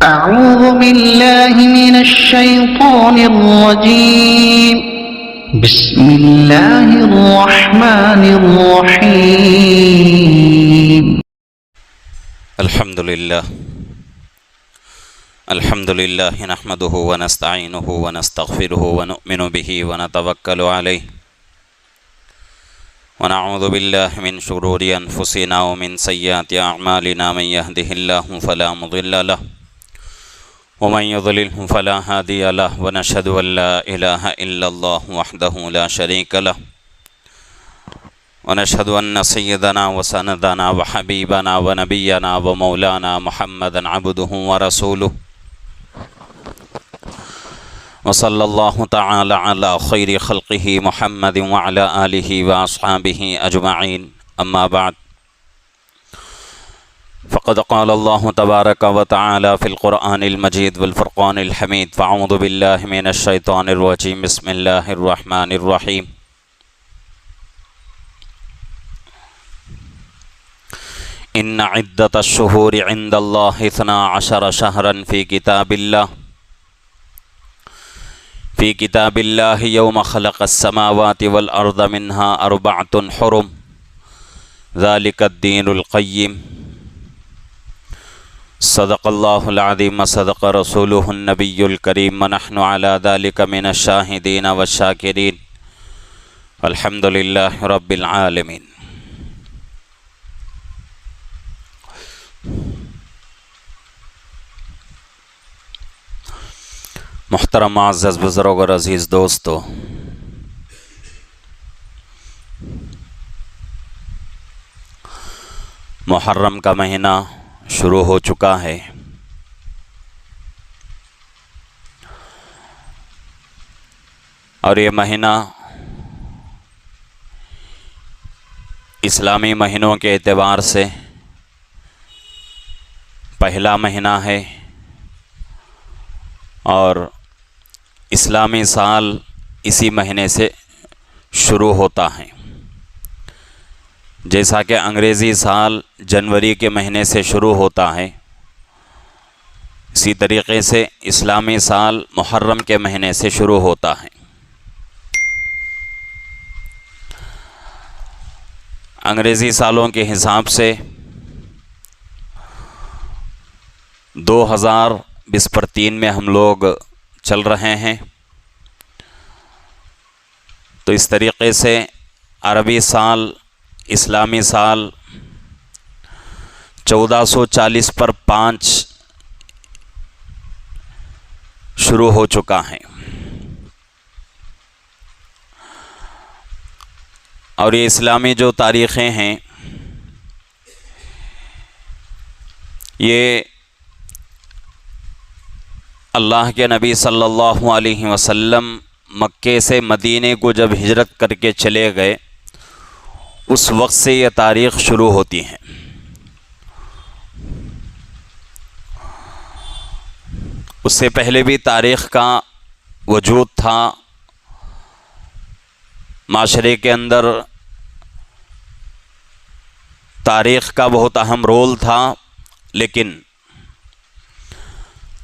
أعوذ بالله من الشيطان الرجيم. بسم الله الرحمن الرحيم. الحمد لله نحمده ونستعينه ونستغفره ونؤمن به ونتوكل عليه ونعوذ بالله من شرور أنفسنا ومن سيئات أعمالنا. من يهده الله فلا مضل له ومن يضلله فلا هادي له ونشهد أن لا إله إلا الله وحده لا شريك له ونشهد أن سيدنا وسندنا وحبيبنا ونبينا ومولانا محمدا عبده ورسوله وصلى الله تعالى على خير خلقه محمد وعلى آله وأصحابه أجمعين. أما بعد، فقد قال الله تبارك وتعالى في القرآن المجيد والفرقان الحميد: فأعوذ بالله من الشيطان الرجيم. بسم الله الرحمن الرحيم. إن عدة الشهور عند الله 12 شهرا في كتاب الله يوم خلق السماوات والأرض منها 4 حرم ذلك الدين القيم. صدق الله العظيم وصدق رسوله النبي الكريم ونحن على ذلك من الشاهدين والشاكرين والحمد لله رب العالمين. محترم معزز بزرگ اور عزیز دوستو، محرم کا مہینہ شروع ہو چکا ہے. اور یہ مہینہ اسلامی مہینوں کے اعتبار سے پہلا مہینہ ہے اور اسلامی سال اسی مہینے سے شروع ہوتا ہے. جیسا کہ انگریزی سال جنوری کے مہینے سے شروع ہوتا ہے، اسی طریقے سے اسلامی سال محرم کے مہینے سے شروع ہوتا ہے. انگریزی سالوں کے حساب سے 2023 میں ہم لوگ چل رہے ہیں. تو اس طریقے سے عربی سال اسلامی سال 1440 پر 5 شروع ہو چکا ہے. اور یہ اسلامی جو تاریخیں ہیں یہ اللہ کے نبی صلی اللہ علیہ وسلم مکے سے مدینے کو جب ہجرت کر کے چلے گئے اس وقت سے یہ تاریخ شروع ہوتی ہیں. اس سے پہلے بھی تاریخ کا وجود تھا، معاشرے کے اندر تاریخ کا بہت اہم رول تھا. لیکن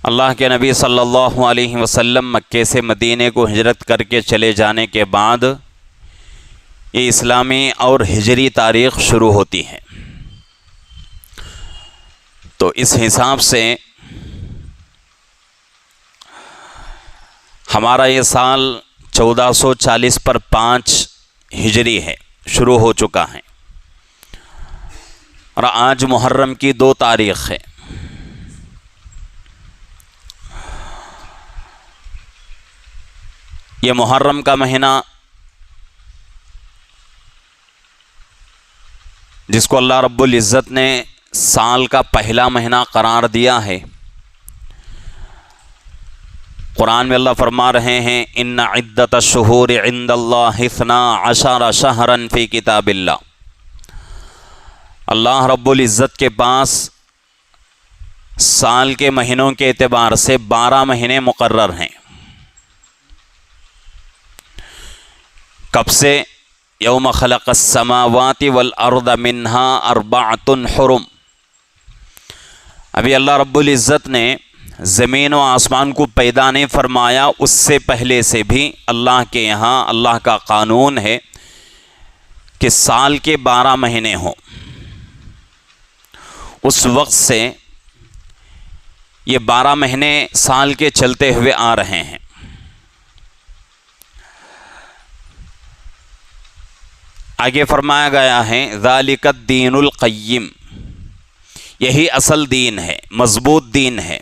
اللہ کے نبی صلی اللہ علیہ وسلم مکے سے مدینے کو ہجرت کر کے چلے جانے کے بعد یہ اسلامی اور ہجری تاریخ شروع ہوتی ہے. تو اس حساب سے ہمارا یہ سال 1440 پر 5 ہجری ہے، شروع ہو چکا ہے. اور آج محرم کی 2 تاریخ ہے. یہ محرم کا مہینہ جس کو اللہ رب العزت نے سال کا پہلا مہینہ قرار دیا ہے، قرآن میں اللہ فرما رہے ہیں: ان عدت الشہور عند اللہ 12 شہرا فی کتاب اللہ. اللہ رب العزت کے پاس سال کے مہینوں کے اعتبار سے 12 مہینے مقرر ہیں. کب سے؟ یوم خلق السماوات والارض منها 4 حرم. ابھی اللہ رب العزت نے زمین و آسمان کو پیدا نہیں فرمایا اس سے پہلے سے بھی اللہ کے یہاں اللہ کا قانون ہے کہ سال کے 12 مہینے ہوں. اس وقت سے یہ 12 مہینے سال کے چلتے ہوئے آ رہے ہیں. آگے فرمایا گیا ہے ذالک الدین القیم، یہی اصل دین ہے، مضبوط دین ہے.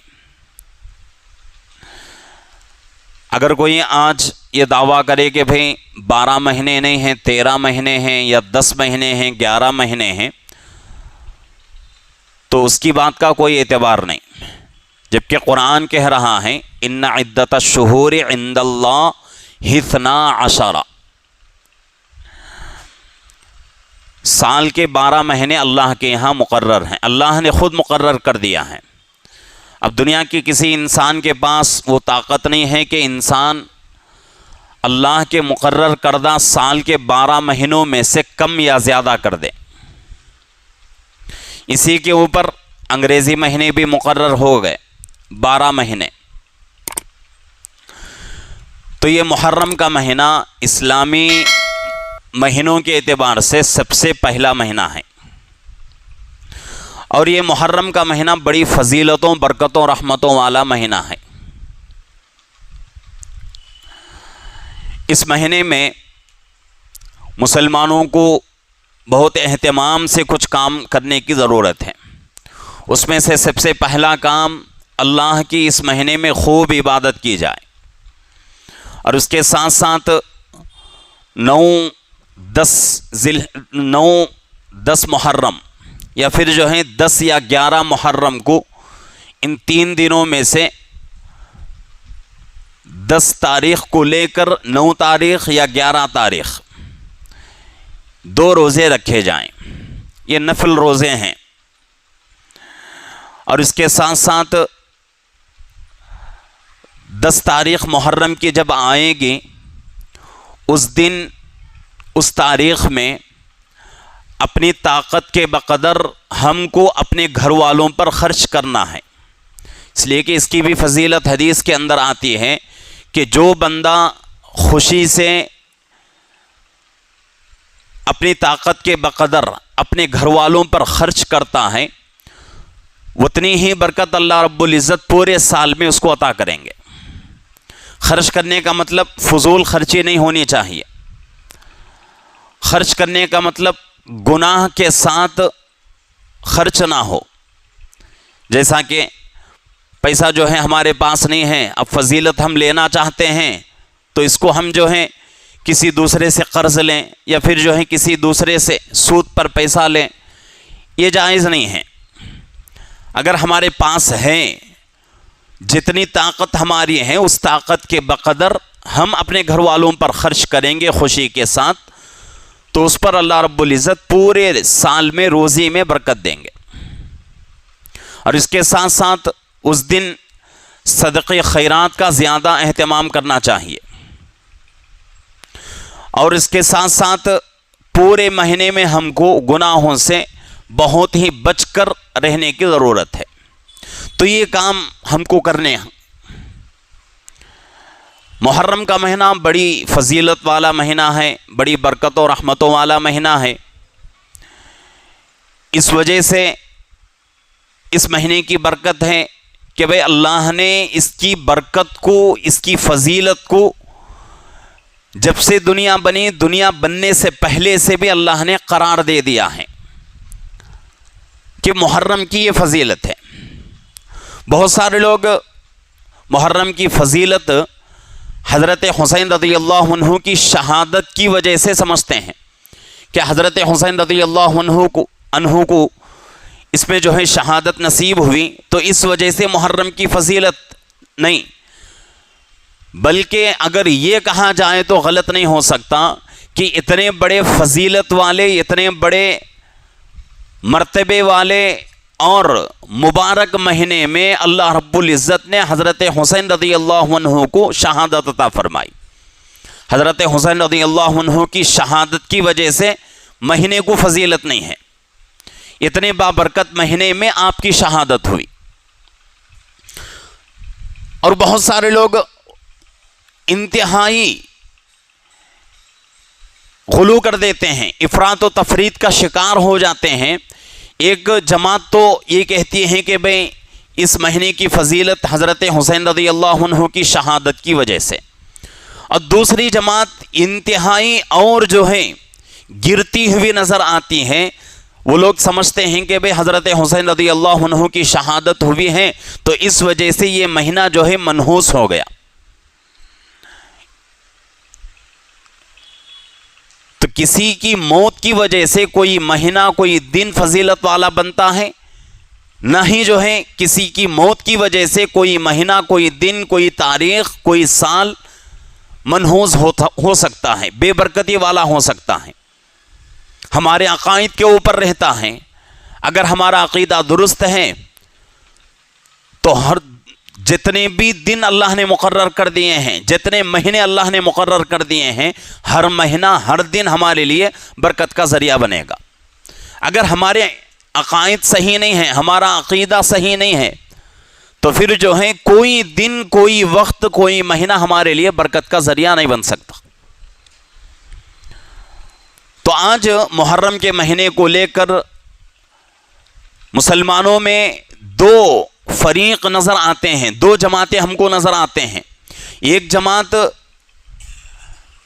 اگر کوئی آج یہ دعویٰ کرے کہ بھئی 12 مہینے نہیں ہیں، 13 مہینے ہیں یا 10 مہینے ہیں، 11 مہینے ہیں، تو اس کی بات کا کوئی اعتبار نہیں. جبکہ قرآن کہہ رہا ہے ان عدت الشہور عند اللہ 12، سال کے 12 مہینے اللہ کے یہاں مقرر ہیں، اللہ نے خود مقرر کر دیا ہے. اب دنیا کی کسی انسان کے پاس وہ طاقت نہیں ہے کہ انسان اللہ کے مقرر کردہ سال کے 12 مہینوں میں سے کم یا زیادہ کر دے. اسی کے اوپر انگریزی مہینے بھی مقرر ہو گئے 12 مہینے. تو یہ محرم کا مہینہ اسلامی مہینوں کے اعتبار سے سب سے پہلا مہینہ ہے، اور یہ محرم کا مہینہ بڑی فضیلتوں، برکتوں، رحمتوں والا مہینہ ہے. اس مہینے میں مسلمانوں کو بہت اہتمام سے کچھ کام کرنے کی ضرورت ہے. اس میں سے سب سے پہلا کام اللہ کی اس مہینے میں خوب عبادت کی جائے، اور اس کے ساتھ ساتھ 9-10 محرم یا پھر جو ہے 10 یا 11 محرم کو، ان 3 دنوں میں سے 10 تاریخ کو لے کر 9 تاریخ یا 11 تاریخ 2 روزے رکھے جائیں. یہ نفل روزے ہیں. اور اس کے ساتھ ساتھ 10 تاریخ محرم کی جب آئے گی، اس دن اس تاریخ میں اپنی طاقت کے بقدر ہم کو اپنے گھر والوں پر خرچ کرنا ہے. اس لیے کہ اس کی بھی فضیلت حدیث کے اندر آتی ہے کہ جو بندہ خوشی سے اپنی طاقت کے بقدر اپنے گھر والوں پر خرچ کرتا ہے، اتنی ہی برکت اللہ رب العزت پورے سال میں اس کو عطا کریں گے. خرچ کرنے کا مطلب فضول خرچی نہیں ہونی چاہیے. خرچ کرنے کا مطلب گناہ کے ساتھ خرچ نہ ہو. جیسا کہ پیسہ جو ہے ہمارے پاس نہیں ہے، اب فضیلت ہم لینا چاہتے ہیں تو اس کو ہم جو ہے کسی دوسرے سے قرض لیں یا پھر جو ہے کسی دوسرے سے سود پر پیسہ لیں، یہ جائز نہیں ہے. اگر ہمارے پاس ہے، جتنی طاقت ہماری ہے اس طاقت کے بقدر ہم اپنے گھر والوں پر خرچ کریں گے خوشی کے ساتھ، تو اس پر اللہ رب العزت پورے سال میں روزی میں برکت دیں گے. اور اس کے ساتھ ساتھ اس دن صدقے خیرات کا زیادہ اہتمام کرنا چاہیے. اور اس کے ساتھ ساتھ پورے مہینے میں ہم کو گناہوں سے بہت ہی بچ کر رہنے کی ضرورت ہے. تو یہ کام ہم کو کرنے ہیں. محرم کا مہینہ بڑی فضیلت والا مہینہ ہے، بڑی برکت و رحمتوں والا مہینہ ہے. اس وجہ سے اس مہینے کی برکت ہے کہ بھئی اللہ نے اس کی برکت کو، اس کی فضیلت کو جب سے دنیا بنی، دنیا بننے سے پہلے سے بھی اللہ نے قرار دے دیا ہے کہ محرم کی یہ فضیلت ہے. بہت سارے لوگ محرم کی فضیلت حضرت حسین رضی اللہ عنہ کی شہادت کی وجہ سے سمجھتے ہیں کہ حضرت حسین رضی اللہ عنہ کو اس میں جو ہے شہادت نصیب ہوئی تو اس وجہ سے محرم کی فضیلت نہیں، بلکہ اگر یہ کہا جائے تو غلط نہیں ہو سکتا کہ اتنے بڑے فضیلت والے، اتنے بڑے مرتبے والے اور مبارک مہینے میں اللہ رب العزت نے حضرت حسین رضی اللہ عنہ کو شہادت عطا فرمائی. حضرت حسین رضی اللہ عنہ کی شہادت کی وجہ سے مہینے کو فضیلت نہیں ہے. اتنے بابرکت مہینے میں آپ کی شہادت ہوئی. اور بہت سارے لوگ انتہائی غلو کر دیتے ہیں، افراط و تفریط کا شکار ہو جاتے ہیں۔ ایک جماعت تو یہ کہتی ہے کہ بھئی اس مہینے کی فضیلت حضرت حسین رضی اللہ عنہ کی شہادت کی وجہ سے، اور دوسری جماعت انتہائی اور جو ہے گرتی ہوئی نظر آتی ہے۔ وہ لوگ سمجھتے ہیں کہ بھئی حضرت حسین رضی اللہ عنہ کی شہادت ہوئی ہے تو اس وجہ سے یہ مہینہ جو ہے منحوس ہو گیا۔ تو کسی کی موت کی وجہ سے کوئی مہینہ کوئی دن فضیلت والا بنتا ہے، نہ ہی جو ہے کسی کی موت کی وجہ سے کوئی مہینہ کوئی دن کوئی تاریخ کوئی سال منحوس ہو سکتا ہے، بے برکتی والا ہو سکتا ہے۔ ہمارے عقائد کے اوپر رہتا ہے۔ اگر ہمارا عقیدہ درست ہے تو ہر جتنے بھی دن اللہ نے مقرر کر دیے ہیں، جتنے مہینے اللہ نے مقرر کر دیے ہیں، ہر مہینہ ہر دن ہمارے لیے برکت کا ذریعہ بنے گا۔ اگر ہمارے عقائد صحیح نہیں ہیں، ہمارا عقیدہ صحیح نہیں ہے، تو پھر جو ہے کوئی دن کوئی وقت کوئی مہینہ ہمارے لیے برکت کا ذریعہ نہیں بن سکتا۔ تو آج محرم کے مہینے کو لے کر مسلمانوں میں دو فریق نظر آتے ہیں، دو جماعتیں ہم کو نظر آتے ہیں۔ ایک جماعت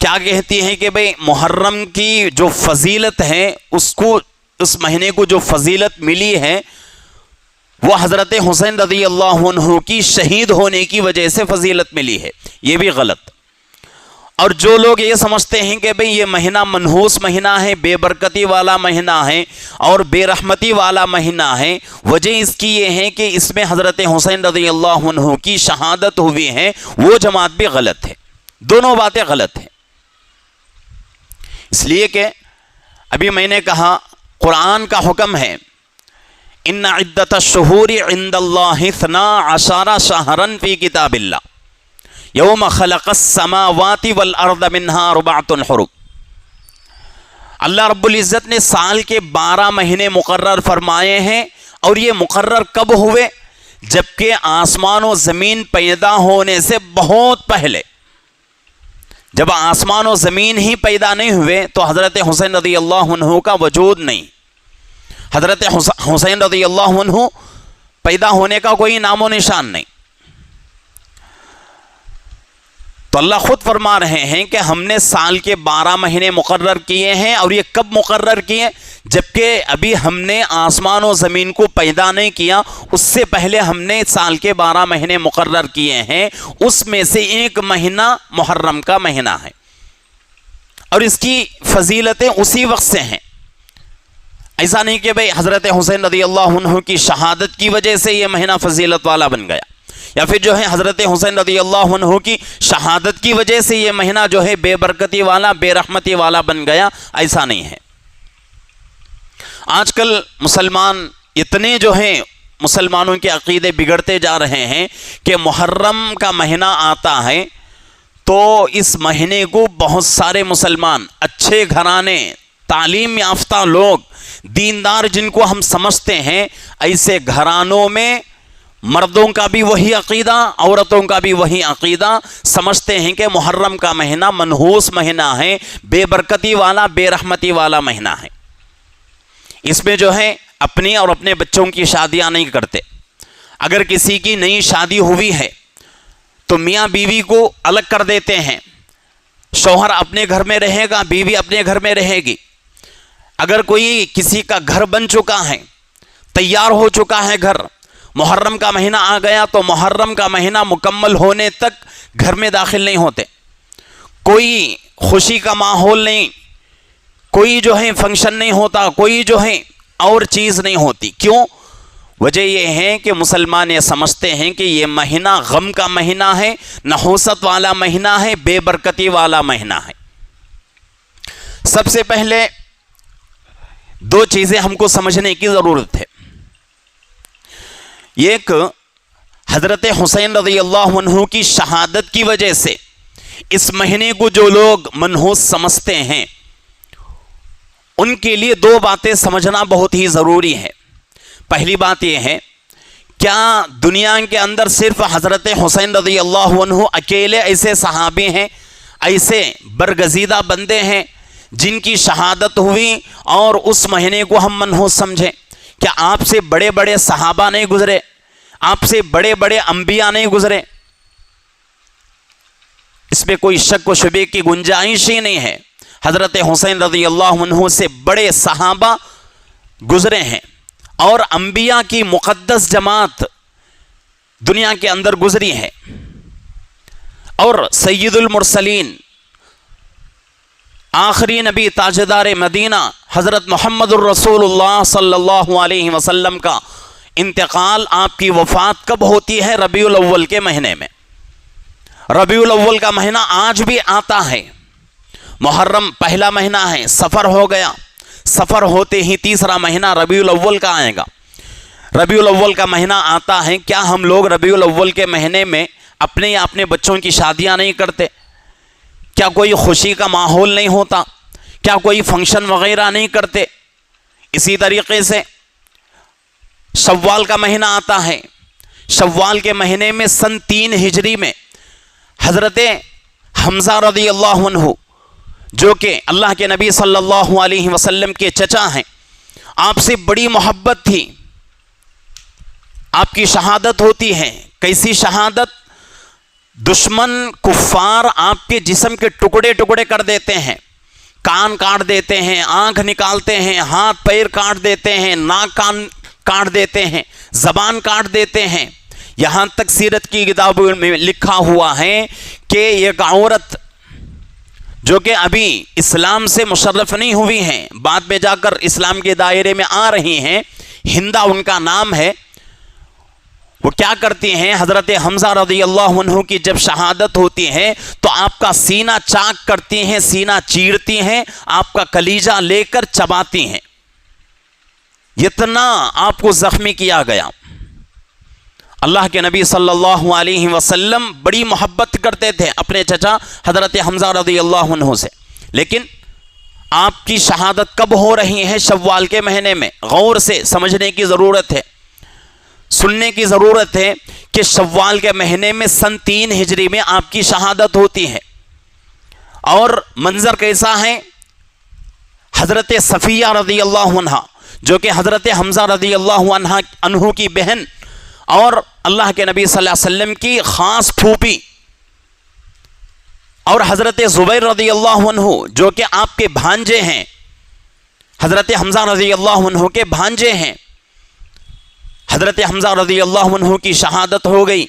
کیا کہتی ہے کہ بھئی محرم کی جو فضیلت ہے اس مہینے کو جو فضیلت ملی ہے وہ حضرت حسین رضی اللہ عنہ کی شہید ہونے کی وجہ سے فضیلت ملی ہے، یہ بھی غلط۔ اور جو لوگ یہ سمجھتے ہیں کہ بھئی یہ مہینہ منحوس مہینہ ہے، بے برکتی والا مہینہ ہے اور بے رحمتی والا مہینہ ہے، وجہ اس کی یہ ہے کہ اس میں حضرت حسین رضی اللہ عنہ کی شہادت ہوئی ہے، وہ جماعت بھی غلط ہے۔ دونوں باتیں غلط ہیں، اس لیے کہ ابھی میں نے کہا قرآن کا حکم ہے ان عدت الشہور عند اللہ 12 شہرا فی کتاب اللہ یوم خلق السماوات والارض منها 4 حرم۔ اللہ رب العزت نے سال کے 12 مہینے مقرر فرمائے ہیں، اور یہ مقرر کب ہوئے؟ جبکہ آسمان و زمین پیدا ہونے سے بہت پہلے۔ جب آسمان و زمین ہی پیدا نہیں ہوئے تو حضرت حسین رضی اللہ عنہ کا وجود نہیں، حضرت حسین رضی اللہ عنہ پیدا ہونے کا کوئی نام و نشان نہیں۔ تو اللہ خود فرما رہے ہیں کہ ہم نے سال کے 12 مہینے مقرر کیے ہیں، اور یہ کب مقرر کیے؟ جبکہ ابھی ہم نے آسمان و زمین کو پیدا نہیں کیا، اس سے پہلے ہم نے سال کے 12 مہینے مقرر کیے ہیں۔ اس میں سے ایک مہینہ محرم کا مہینہ ہے، اور اس کی فضیلتیں اسی وقت سے ہیں۔ ایسا نہیں کہ بھئی حضرت حسین رضی اللہ عنہ کی شہادت کی وجہ سے یہ مہینہ فضیلت والا بن گیا، یا پھر جو ہے حضرت حسین رضی اللہ عنہ کی شہادت کی وجہ سے یہ مہینہ جو ہے بے برکتی والا بے رحمتی والا بن گیا، ایسا نہیں ہے۔ آج کل مسلمان اتنے جو ہیں مسلمانوں کے عقیدے بگڑتے جا رہے ہیں کہ محرم کا مہینہ آتا ہے تو اس مہینے کو بہت سارے مسلمان اچھے گھرانے تعلیم یافتہ لوگ دیندار جن کو ہم سمجھتے ہیں، ایسے گھرانوں میں مردوں کا بھی وہی عقیدہ عورتوں کا بھی وہی عقیدہ سمجھتے ہیں کہ محرم کا مہینہ منحوس مہینہ ہے، بے برکتی والا بے رحمتی والا مہینہ ہے۔ اس میں جو ہے اپنی اور اپنے بچوں کی شادیاں نہیں کرتے۔ اگر کسی کی نئی شادی ہوئی ہے تو میاں بیوی کو الگ کر دیتے ہیں، شوہر اپنے گھر میں رہے گا، بیوی اپنے گھر میں رہے گی۔ اگر کوئی کسی کا گھر بن چکا ہے، تیار ہو چکا ہے گھر، محرم کا مہینہ آ گیا تو محرم کا مہینہ مکمل ہونے تک گھر میں داخل نہیں ہوتے، کوئی خوشی کا ماحول نہیں، کوئی جو ہے فنکشن نہیں ہوتا، کوئی جو ہے اور چیز نہیں ہوتی۔ کیوں؟ وجہ یہ ہے کہ مسلمان یہ سمجھتے ہیں کہ یہ مہینہ غم کا مہینہ ہے، نحوست والا مہینہ ہے، بے برکتی والا مہینہ ہے۔ سب سے پہلے دو چیزیں ہم کو سمجھنے کی ضرورت ہے۔ ایک، حضرت حسین رضی اللہ عنہ کی شہادت کی وجہ سے اس مہینے کو جو لوگ منحوس سمجھتے ہیں ان کے لیے دو باتیں سمجھنا بہت ہی ضروری ہے۔ پہلی بات یہ ہے کیا دنیا کے اندر صرف حضرت حسین رضی اللہ عنہ اکیلے ایسے صحابی ہیں، ایسے برگزیدہ بندے ہیں جن کی شہادت ہوئی اور اس مہینے کو ہم منحوس سمجھیں؟ کیا آپ سے بڑے بڑے صحابہ نہیں گزرے؟ آپ سے بڑے بڑے انبیاء نہیں گزرے؟ اس میں کوئی شک و شبے کی گنجائش ہی نہیں ہے۔ حضرت حسین رضی اللہ عنہ سے بڑے صحابہ گزرے ہیں اور انبیاء کی مقدس جماعت دنیا کے اندر گزری ہے، اور سید المرسلین آخری نبی تاجدار مدینہ حضرت محمد الرسول اللہ صلی اللہ علیہ وسلم کا انتقال، آپ کی وفات کب ہوتی ہے؟ ربیع الاول کے مہینے میں۔ ربیع الاول کا مہینہ آج بھی آتا ہے، محرم پہلا مہینہ ہے، سفر ہو گیا، سفر ہوتے ہی تیسرا مہینہ ربیع الاول کا آئے گا۔ ربیع الاول کا مہینہ آتا ہے، کیا ہم لوگ ربیع الاول کے مہینے میں اپنے یا اپنے بچوں کی شادیاں نہیں کرتے؟ کیا کوئی خوشی کا ماحول نہیں ہوتا؟ کیا کوئی فنکشن وغیرہ نہیں کرتے؟ اسی طریقے سے شوال کا مہینہ آتا ہے، شوال کے مہینے میں سن 3 ہجری میں حضرت حمزہ رضی اللہ عنہ جو کہ اللہ کے نبی صلی اللہ علیہ وسلم کے چچا ہیں، آپ سے بڑی محبت تھی، آپ کی شہادت ہوتی ہے۔ کیسی شہادت؟ دشمن کفار آپ کے جسم کے ٹکڑے ٹکڑے کر دیتے ہیں، کان کاٹ دیتے ہیں، آنکھ نکالتے ہیں، ہاتھ پیر کاٹ دیتے ہیں، ناک کان کاٹ دیتے ہیں، زبان کاٹ دیتے ہیں۔ یہاں تک سیرت کی کتابوں میں لکھا ہوا ہے کہ ایک عورت جو کہ ابھی اسلام سے مشرف نہیں ہوئی ہیں، بعد میں جا کر اسلام کے دائرے میں آ رہی ہیں، ہندہ ان کا نام ہے، وہ کیا کرتی ہیں؟ حضرت حمزہ رضی اللہ عنہ کی جب شہادت ہوتی ہے تو آپ کا سینہ چاک کرتی ہیں، سینہ چیرتی ہیں، آپ کا کلیجہ لے کر چباتی ہیں، اتنا آپ کو زخمی کیا گیا۔ اللہ کے نبی صلی اللہ علیہ وسلم بڑی محبت کرتے تھے اپنے چچا حضرت حمزہ رضی اللہ عنہ سے، لیکن آپ کی شہادت کب ہو رہی ہے؟ شوال کے مہینے میں۔ غور سے سمجھنے کی ضرورت ہے، سننے کی ضرورت ہے کہ شوال کے مہینے میں سن 3 ہجری میں آپ کی شہادت ہوتی ہے۔ اور منظر کیسا ہے؟ حضرت صفیہ رضی اللہ عنہ جو کہ حضرت حمزہ رضی اللہ عنہ کی بہن اور اللہ کے نبی صلی اللہ علیہ وسلم کی خاص پھوپھی، اور حضرت زبیر رضی اللہ عنہ جو کہ آپ کے بھانجے ہیں، حضرت حمزہ رضی اللہ عنہ کے بھانجے ہیں۔ حضرت حمزہ رضی اللہ عنہ کی شہادت ہو گئی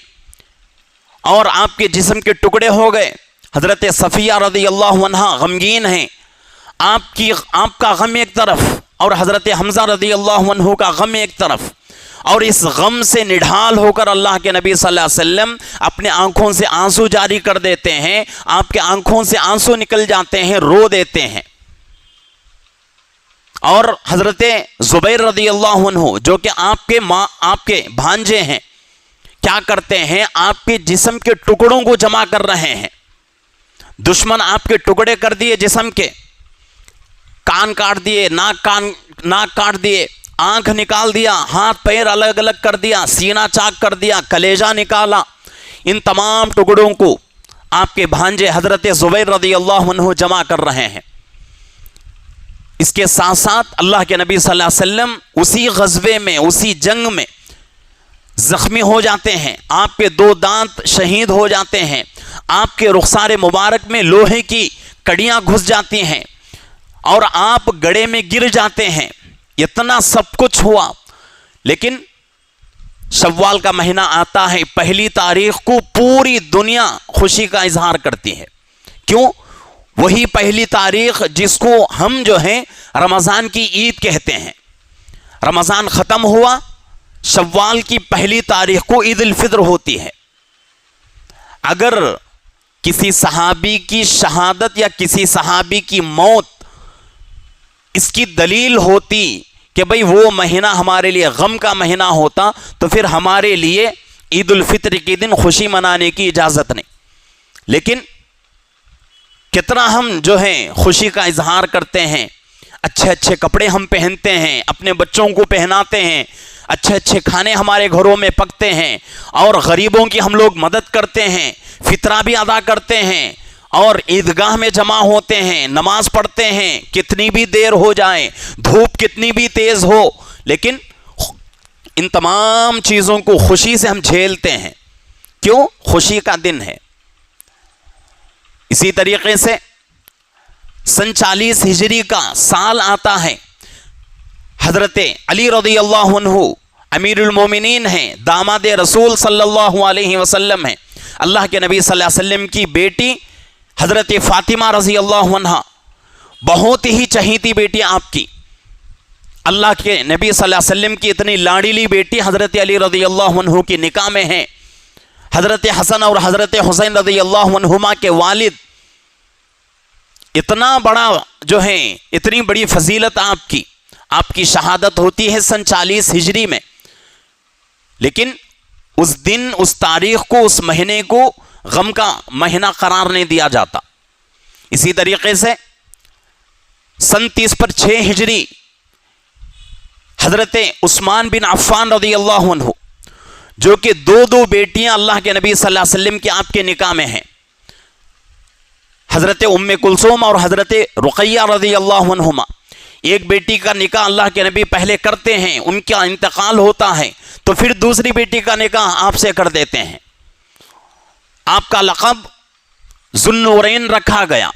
اور آپ کے جسم کے ٹکڑے ہو گئے۔ حضرت صفیہ رضی اللہ عنہ غمگین ہیں، آپ کا غم ایک طرف اور حضرت حمزہ رضی اللہ عنہ کا غم ایک طرف، اور اس غم سے نڈھال ہو کر اللہ کے نبی صلی اللہ علیہ وسلم اپنے آنکھوں سے آنسو جاری کر دیتے ہیں، آپ کے آنکھوں سے آنسو نکل جاتے ہیں، رو دیتے ہیں۔ اور حضرت زبیر رضی اللہ عنہ جو کہ آپ کے بھانجے ہیں، کیا کرتے ہیں؟ آپ کے جسم کے ٹکڑوں کو جمع کر رہے ہیں۔ دشمن آپ کے ٹکڑے کر دیے، جسم کے کان کاٹ دیے، ناک کاٹ دیے، آنکھ نکال دیا، ہاتھ پیر الگ الگ کر دیا، سینہ چاک کر دیا، کلیجہ نکالا، ان تمام ٹکڑوں کو آپ کے بھانجے حضرت زبیر رضی اللہ عنہ جمع کر رہے ہیں۔ اس کے ساتھ ساتھ اللہ کے نبی صلی اللہ علیہ وسلم اسی غزوے میں، اسی جنگ میں زخمی ہو جاتے ہیں، آپ کے 2 دانت شہید ہو جاتے ہیں، آپ کے رخسار مبارک میں لوہے کی کڑیاں گھس جاتی ہیں اور آپ گڑھے میں گر جاتے ہیں۔ اتنا سب کچھ ہوا، لیکن شوال کا مہینہ آتا ہے، 1 تاریخ کو پوری دنیا خوشی کا اظہار کرتی ہے۔ کیوں؟ وہی 1 تاریخ جس کو ہم جو ہیں رمضان کی عید کہتے ہیں۔ رمضان ختم ہوا، شوال کی 1 تاریخ کو عید الفطر ہوتی ہے۔ اگر کسی صحابی کی شہادت یا کسی صحابی کی موت اس کی دلیل ہوتی کہ بھئی وہ مہینہ ہمارے لیے غم کا مہینہ ہوتا، تو پھر ہمارے لیے عید الفطر کے دن خوشی منانے کی اجازت نہیں۔ لیکن کتنا ہم جو ہیں خوشی کا اظہار کرتے ہیں، اچھے اچھے کپڑے ہم پہنتے ہیں، اپنے بچوں کو پہناتے ہیں، اچھے اچھے کھانے ہمارے گھروں میں پکتے ہیں اور غریبوں کی ہم لوگ مدد کرتے ہیں، فطرہ بھی ادا کرتے ہیں اور عیدگاہ میں جمع ہوتے ہیں، نماز پڑھتے ہیں، کتنی بھی دیر ہو جائے، دھوپ کتنی بھی تیز ہو، لیکن ان تمام چیزوں کو خوشی سے ہم جھیلتے ہیں. کیوں؟ خوشی کا دن ہے. اسی طریقے سے سن 40 ہجری کا سال آتا ہے. حضرت علی رضی اللہ عنہ امیر المومنین ہیں، داماد رسول صلی اللہ علیہ وسلم ہیں. اللہ کے نبی صلی اللہ علیہ وسلم کی بیٹی حضرت فاطمہ رضی اللہ عنہ بہت ہی چہیتی بیٹی آپ کی. اللہ کے نبی صلی اللہ علیہ وسلم کی اتنی لاڈلی بیٹی حضرت علی رضی اللہ عنہ کی نکاح میں ہیں. حضرت حسن اور حضرت حسین رضی اللہ عنہما کے والد، اتنا بڑا جو ہے، اتنی بڑی فضیلت آپ کی شہادت ہوتی ہے سن 40 ہجری میں. لیکن اس دن، اس تاریخ کو، اس مہینے کو غم کا مہینہ قرار نہیں دیا جاتا. اسی طریقے سے سن 30 پر 6 ہجری حضرت عثمان بن عفان رضی اللہ عنہ، جو کہ دو بیٹیاں اللہ کے نبی صلی اللہ علیہ وسلم کے آپ کے نکاح میں ہیں، حضرت ام کلثوم اور حضرت رقیہ رضی اللہ عنہما. ایک بیٹی کا نکاح اللہ کے نبی پہلے کرتے ہیں، ان کا انتقال ہوتا ہے تو پھر دوسری بیٹی کا نکاح آپ سے کر دیتے ہیں. آپ کا لقب ذوالنورین رکھا گیا.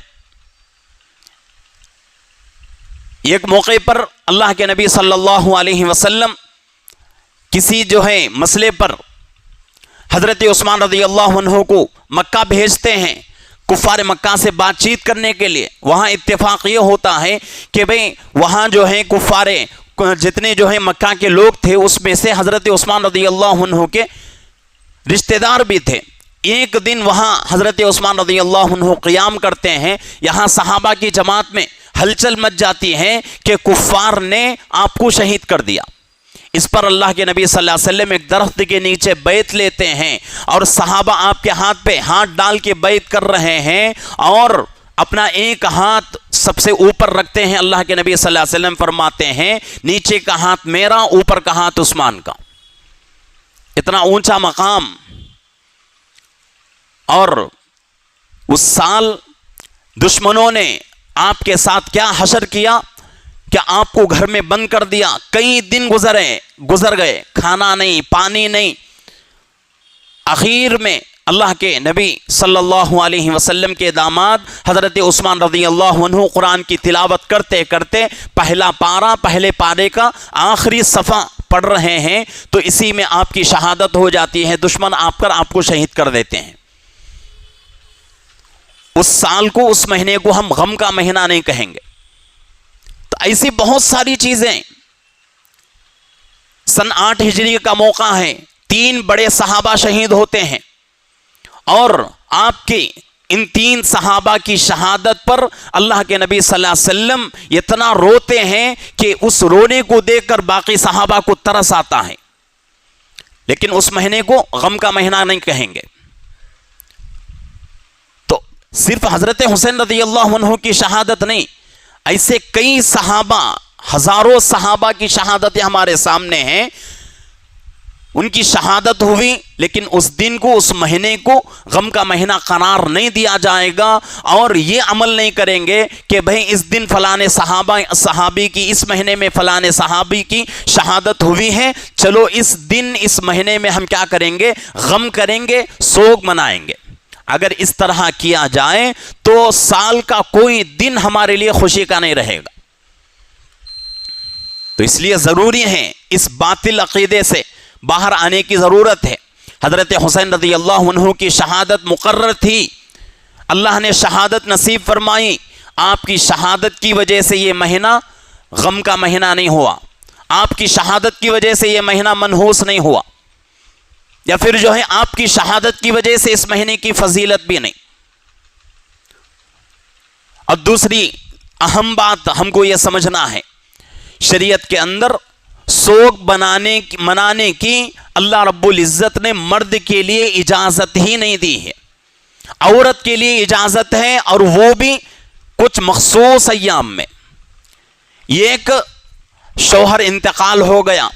ایک موقع پر اللہ کے نبی صلی اللہ علیہ وسلم کسی جو ہے مسئلے پر حضرت عثمان رضی اللہ عنہ کو مکہ بھیجتے ہیں کفار مکہ سے بات چیت کرنے کے لیے. وہاں اتفاق یہ ہوتا ہے کہ بھئی وہاں جو ہے کفار جتنے جو ہے مکہ کے لوگ تھے، اس میں سے حضرت عثمان رضی اللہ عنہ کے رشتہ دار بھی تھے. ایک دن وہاں حضرت عثمان رضی اللہ عنہ قیام کرتے ہیں. یہاں صحابہ کی جماعت میں ہلچل مچ جاتی ہے کہ کفار نے آپ کو شہید کر دیا. اس پر اللہ کے نبی صلی اللہ علیہ وسلم ایک درخت کے نیچے بیعت لیتے ہیں اور صحابہ آپ کے ہاتھ پہ ہاتھ ڈال کے بیعت کر رہے ہیں اور اپنا ایک ہاتھ سب سے اوپر رکھتے ہیں. اللہ کے نبی صلی اللہ علیہ وسلم فرماتے ہیں نیچے کا ہاتھ میرا، اوپر کا ہاتھ عثمان کا. اتنا اونچا مقام. اور اس سال دشمنوں نے آپ کے ساتھ کیا حشر کیا کہ آپ کو گھر میں بند کر دیا. کئی دن گزر گئے، کھانا نہیں، پانی نہیں. آخر میں اللہ کے نبی صلی اللہ علیہ وسلم کے داماد حضرت عثمان رضی اللہ عنہ قرآن کی تلاوت کرتے کرتے پہلا پارہ، پہلے پارے کا آخری صفحہ پڑھ رہے ہیں تو اسی میں آپ کی شہادت ہو جاتی ہے. دشمن آپ کو شہید کر دیتے ہیں. اس سال کو، اس مہینے کو ہم غم کا مہینہ نہیں کہیں گے. تو ایسی بہت ساری چیزیں. سن 8 ہجری کا موقع ہے، 3 بڑے صحابہ شہید ہوتے ہیں اور آپ کی ان 3 صحابہ کی شہادت پر اللہ کے نبی صلی اللہ علیہ وسلم اتنا روتے ہیں کہ اس رونے کو دیکھ کر باقی صحابہ کو ترس آتا ہے. لیکن اس مہینے کو غم کا مہینہ نہیں کہیں گے. تو صرف حضرت حسین رضی اللہ عنہ کی شہادت نہیں، ایسے کئی صحابہ، ہزاروں صحابہ کی شہادتیں ہمارے سامنے ہیں. ان کی شہادت ہوئی لیکن اس دن کو، اس مہینے کو غم کا مہینہ قرار نہیں دیا جائے گا اور یہ عمل نہیں کریں گے کہ بھئی اس دن فلانے صحابی کی، اس مہینے میں فلانے صحابی کی شہادت ہوئی ہے، چلو اس دن، اس مہینے میں ہم کیا کریں گے؟ غم کریں گے، سوگ منائیں گے. اگر اس طرح کیا جائے تو سال کا کوئی دن ہمارے لیے خوشی کا نہیں رہے گا. تو اس لیے ضروری ہے اس باطل عقیدے سے باہر آنے کی ضرورت ہے. حضرت حسین رضی اللہ عنہ کی شہادت مقرر تھی، اللہ نے شہادت نصیب فرمائی. آپ کی شہادت کی وجہ سے یہ مہینہ غم کا مہینہ نہیں ہوا، آپ کی شہادت کی وجہ سے یہ مہینہ منحوس نہیں ہوا، یا پھر جو ہے آپ کی شہادت کی وجہ سے اس مہینے کی فضیلت بھی نہیں. اور دوسری اہم بات ہم کو یہ سمجھنا ہے، شریعت کے اندر سوگ منانے کی اللہ رب العزت نے مرد کے لیے اجازت ہی نہیں دی ہے. عورت کے لیے اجازت ہے اور وہ بھی کچھ مخصوص ایام میں. ایک شوہر انتقال ہو گیا،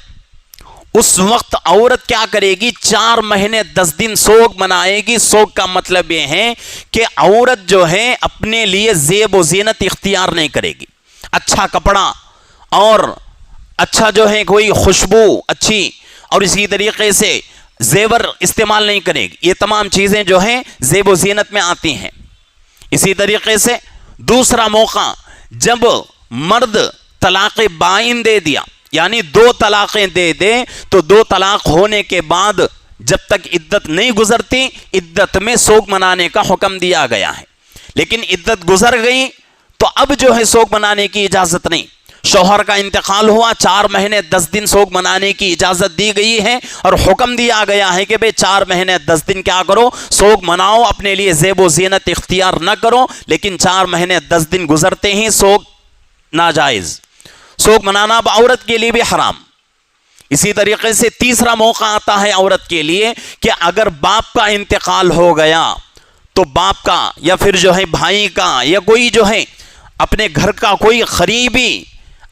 اس وقت عورت کیا کرے گی؟ 4 مہینے 10 دن سوگ منائے گی۔ سوگ کا مطلب یہ ہے کہ عورت جو ہے اپنے لیے زیب و زینت اختیار نہیں کرے گی، اچھا کپڑا اور اچھا جو ہے کوئی خوشبو اچھی اور اسی طریقے سے زیور استعمال نہیں کرے گی۔ یہ تمام چیزیں جو ہیں زیب و زینت میں آتی ہیں۔ اسی طریقے سے دوسرا موقع، جب مرد طلاق بائن دے دیا، یعنی 2 طلاقیں دے دے، تو 2 طلاق ہونے کے بعد جب تک عدت نہیں گزرتی، عدت میں سوگ منانے کا حکم دیا گیا ہے۔ لیکن عدت گزر گئی تو اب جو ہے سوگ منانے کی اجازت نہیں۔ شوہر کا انتقال ہوا، 4 مہینے 10 دن سوگ منانے کی اجازت دی گئی ہے اور حکم دیا گیا ہے کہ بھئی 4 مہینے 10 دن کیا کرو؟ سوگ مناؤ، اپنے لیے زیب و زینت اختیار نہ کرو۔ لیکن 4 مہینے 10 دن گزرتے ہی سوگ ناجائز، سوگ منانا اب عورت کے لیے بھی حرام۔ اسی طریقے سے تیسرا موقع آتا ہے عورت کے لیے کہ اگر باپ کا انتقال ہو گیا تو باپ کا یا پھر جو ہے بھائی کا یا کوئی جو ہے اپنے گھر کا کوئی قریبی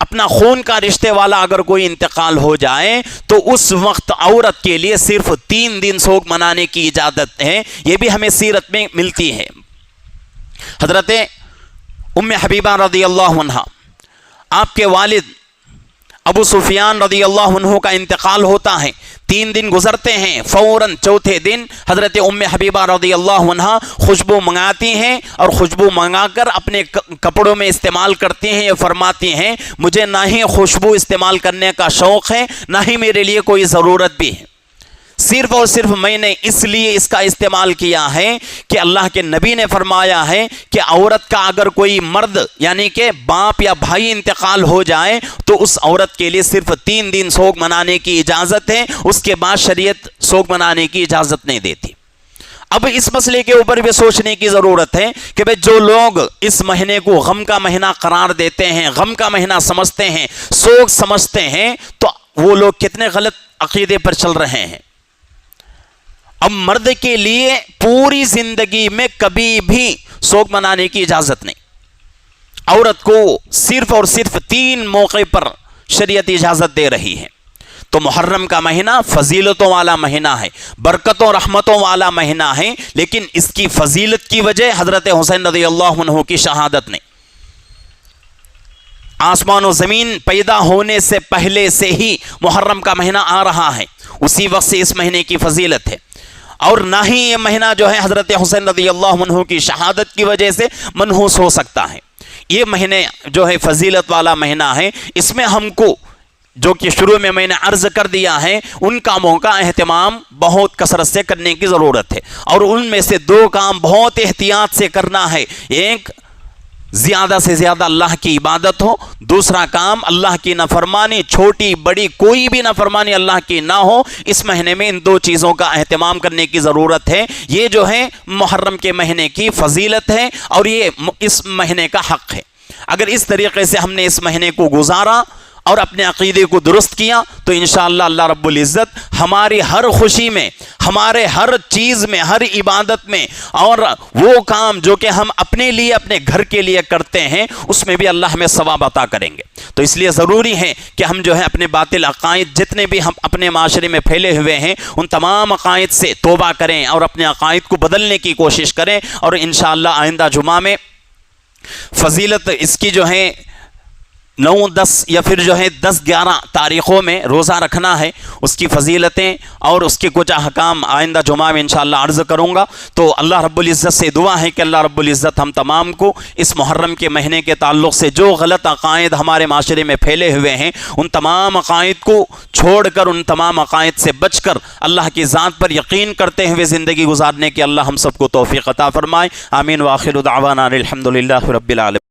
اپنا خون کا رشتے والا اگر کوئی انتقال ہو جائے تو اس وقت عورت کے لیے صرف 3 دن سوگ منانے کی اجازت ہے۔ یہ بھی ہمیں سیرت میں ملتی ہے۔ حضرت ام حبیبہ رضی اللہ عنہ، آپ کے والد ابو سفیان رضی اللہ عنہ کا انتقال ہوتا ہے، 3 دن گزرتے ہیں، فوراً چوتھے دن حضرت ام حبیبہ رضی اللہ عنہ خوشبو منگاتی ہیں اور خوشبو منگا کر اپنے کپڑوں میں استعمال کرتی ہیں۔ یہ فرماتی ہیں مجھے نہ ہی خوشبو استعمال کرنے کا شوق ہے نہ ہی میرے لیے کوئی ضرورت بھی ہے، صرف اور صرف میں نے اس لیے اس کا استعمال کیا ہے کہ اللہ کے نبی نے فرمایا ہے کہ عورت کا اگر کوئی مرد یعنی کہ باپ یا بھائی انتقال ہو جائے تو اس عورت کے لیے صرف 3 دن سوگ منانے کی اجازت ہے، اس کے بعد شریعت سوگ منانے کی اجازت نہیں دیتی۔ اب اس مسئلے کے اوپر بھی سوچنے کی ضرورت ہے کہ بھئی جو لوگ اس مہینے کو غم کا مہینہ قرار دیتے ہیں، غم کا مہینہ سمجھتے ہیں، سوگ سمجھتے ہیں، تو وہ لوگ کتنے غلط عقیدے پر چل رہے ہیں۔ اب مرد کے لیے پوری زندگی میں کبھی بھی سوگ منانے کی اجازت نہیں، عورت کو صرف اور صرف 3 موقع پر شریعت اجازت دے رہی ہے۔ تو محرم کا مہینہ فضیلتوں والا مہینہ ہے، برکتوں رحمتوں والا مہینہ ہے، لیکن اس کی فضیلت کی وجہ حضرت حسین رضی اللہ عنہ کی شہادت نے، آسمان و زمین پیدا ہونے سے پہلے سے ہی محرم کا مہینہ آ رہا ہے، اسی وقت سے اس مہینے کی فضیلت ہے، اور نہ ہی یہ مہینہ جو ہے حضرت حسین رضی اللہ عنہ کی شہادت کی وجہ سے منحوس ہو سکتا ہے۔ یہ مہینے جو ہے فضیلت والا مہینہ ہے، اس میں ہم کو جو کہ شروع میں نے عرض کر دیا ہے ان کاموں کا اہتمام بہت کثرت سے کرنے کی ضرورت ہے، اور ان میں سے 2 کام بہت احتیاط سے کرنا ہے۔ ایک، زیادہ سے زیادہ اللہ کی عبادت ہو، دوسرا کام اللہ کی نافرمانی، چھوٹی بڑی کوئی بھی نافرمانی اللہ کی نہ ہو۔ اس مہینے میں ان 2 چیزوں کا اہتمام کرنے کی ضرورت ہے۔ یہ جو ہے محرم کے مہینے کی فضیلت ہے اور یہ اس مہینے کا حق ہے۔ اگر اس طریقے سے ہم نے اس مہینے کو گزارا اور اپنے عقیدے کو درست کیا تو انشاءاللہ اللہ رب العزت ہماری ہر خوشی میں، ہمارے ہر چیز میں، ہر عبادت میں، اور وہ کام جو کہ ہم اپنے لیے اپنے گھر کے لیے کرتے ہیں اس میں بھی اللہ ہمیں ثواب عطا کریں گے۔ تو اس لیے ضروری ہے کہ ہم جو ہے اپنے باطل عقائد جتنے بھی ہم اپنے معاشرے میں پھیلے ہوئے ہیں ان تمام عقائد سے توبہ کریں اور اپنے عقائد کو بدلنے کی کوشش کریں، اور انشاءاللہ آئندہ جمعہ میں فضیلت اس کی جو ہے 9، 10 یا پھر جو ہے 10، 11 تاریخوں میں روزہ رکھنا ہے، اس کی فضیلتیں اور اس کے کچھ احکام آئندہ جمعہ میں انشاءاللہ عرض کروں گا۔ تو اللہ رب العزت سے دعا ہے کہ اللہ رب العزت ہم تمام کو اس محرم کے مہینے کے تعلق سے جو غلط عقائد ہمارے معاشرے میں پھیلے ہوئے ہیں ان تمام عقائد کو چھوڑ کر، ان تمام عقائد سے بچ کر اللہ کی ذات پر یقین کرتے ہوئے زندگی گزارنے کی اللہ ہم سب کو توفیق عطا فرمائے۔ آمین۔ وآخر دعوانا الحمدللہ رب العالمین۔